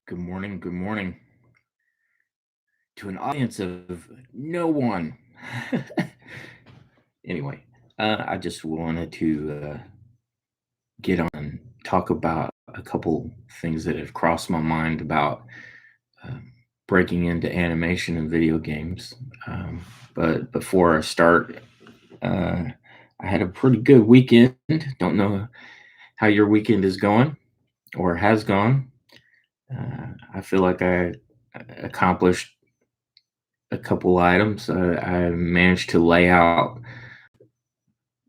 Good morning. Good morning to an audience of no one. Anyway, I just wanted to get on and talk about a couple things that have crossed my mind about um, breaking into animation and video games. But before I start, uh, I had a pretty good weekend. Don't know how your weekend is going or has gone. I feel like I accomplished a couple items. I managed to lay out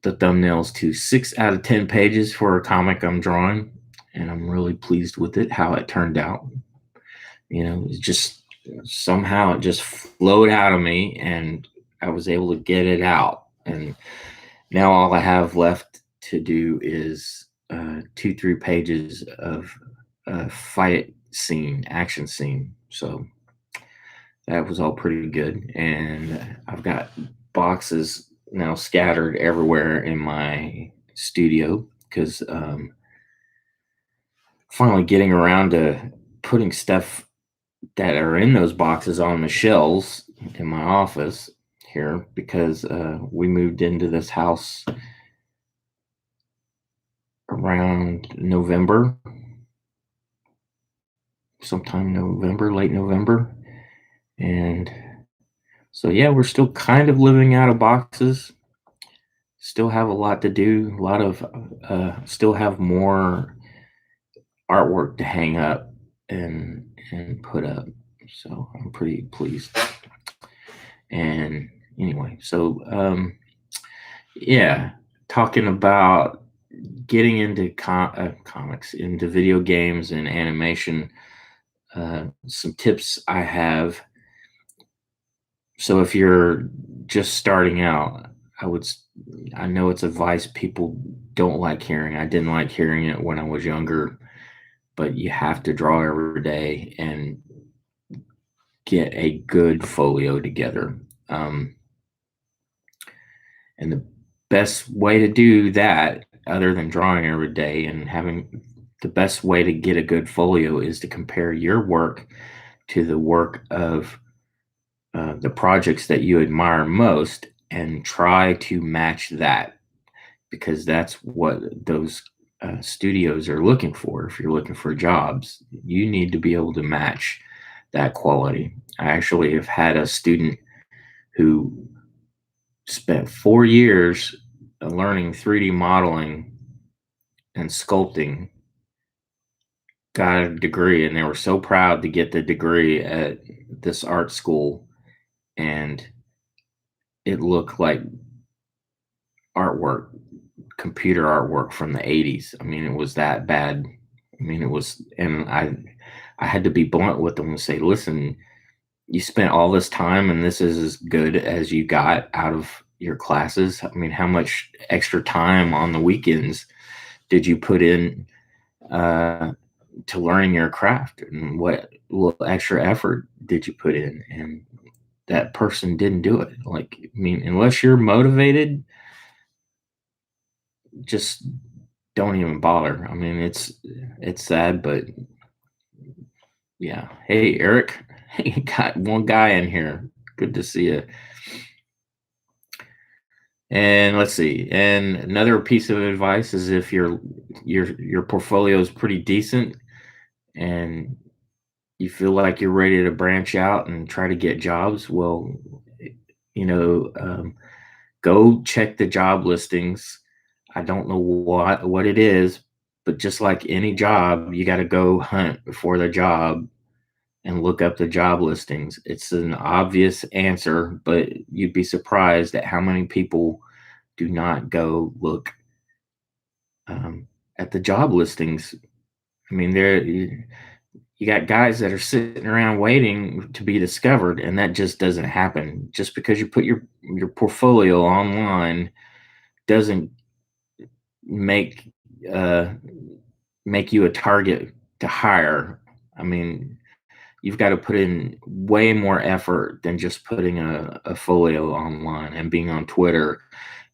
the thumbnails to 6 out of 10 pages for a comic I'm drawing, and I'm really pleased with it, how it turned out. It just somehow it just flowed out of me, and I was able to get it out. And now all I have left to do is 2, 3 pages of a fight scene, action scene. So that was all pretty good. And I've got boxes now scattered everywhere in my studio because finally getting around to putting stuff that are in those boxes on the shelves in my office here because we moved into this house around November, sometime November, late November. And so, yeah, we're still kind of living out of boxes. Still have a lot to do. A lot of still have more artwork to hang up and put up. So I'm pretty pleased. And anyway, so yeah, talking about getting into comics, into video games and animation. Some tips I have. So if you're just starting out, I would. I know it's advice people don't like hearing. I didn't like hearing it when I was younger, but you have to draw every day and get a good folio together. And the best way to do that, other than drawing every day and having the best way to get a good folio, is to compare your work to the work of the projects that you admire most and try to match that because that's what those studios are looking for. If you're looking for jobs, you need to be able to match that quality. I actually have had a student who spent 4 years learning 3D modeling and sculpting, got a degree, and they were so proud to get the degree at this art school. And it looked like artwork, computer artwork from the 80s. I mean, it was that bad. I mean, it was, and I had to be blunt with them and say, listen, you spent all this time and this is as good as you got out of your classes. I mean, how much extra time on the weekends did you put in to learning your craft, and what little extra effort did you put in? And that person didn't do it. Like, I mean, unless you're motivated, just don't even bother. I mean, it's sad, but yeah. Hey, Eric, you got one guy in here. Good to see you. And let's see. And another piece of advice is if your portfolio is pretty decent and you feel like you're ready to branch out and try to get jobs, well, you know, go check the job listings. I don't know what it is, but just like any job, you got to go hunt before the job and look up the job listings. It's an obvious answer, but you'd be surprised at how many people do not go look at the job listings. I mean, you got guys that are sitting around waiting to be discovered, and that just doesn't happen. Just because you put your portfolio online doesn't make uh, make you a target to hire. I mean, you've got to put in way more effort than just putting a folio online and being on Twitter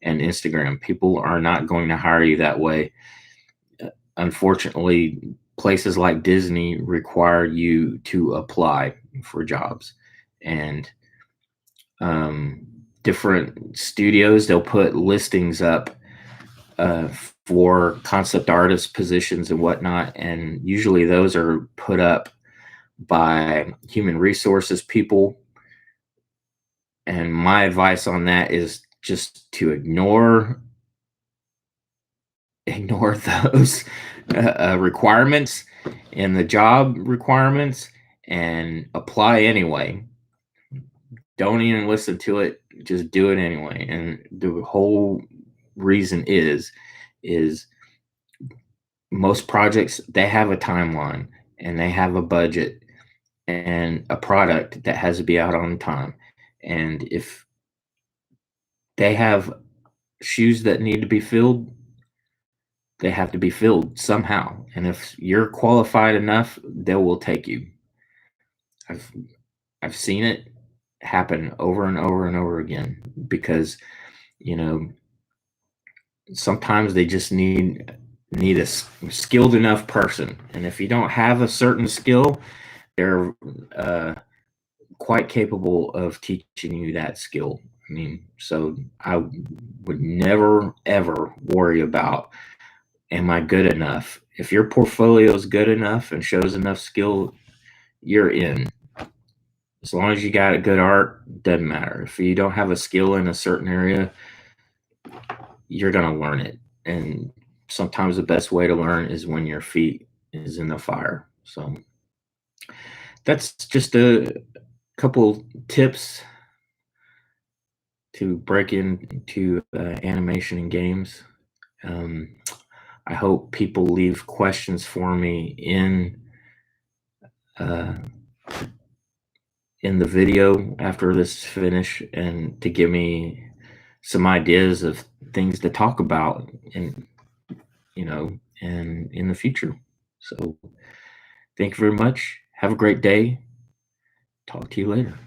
and Instagram. People are not going to hire you that way. Unfortunately, places like Disney require you to apply for jobs, and um, different studios, they'll put listings up uh, for concept artist positions and whatnot, and usually those are put up by human resources people. And my advice on that is just to ignore those requirements and the job requirements and apply anyway. Don't even listen to it, just do it anyway. And the whole reason is most projects, they have a timeline and they have a budget and a product that has to be out on time. And if they have shoes that need to be filled, they have to be filled somehow. And if you're qualified enough, they will take you. I've I've seen it happen over and over and over again because, you know, sometimes they just need a skilled enough person. And if you don't have a certain skill, they're quite capable of teaching you that skill. I mean, so I would never ever worry about, am I good enough? If your portfolio is good enough and shows enough skill, you're in. As long as you got a good art, doesn't matter. If you don't have a skill in a certain area, you're gonna learn it. And sometimes the best way to learn is when your feet is in the fire. So that's just a couple tips to break into animation and games. Um, I hope people leave questions for me uh, in the video after this finish, and to give me some ideas of things to talk about and and in the future. So thank you very much. Have a great day. Talk to you later.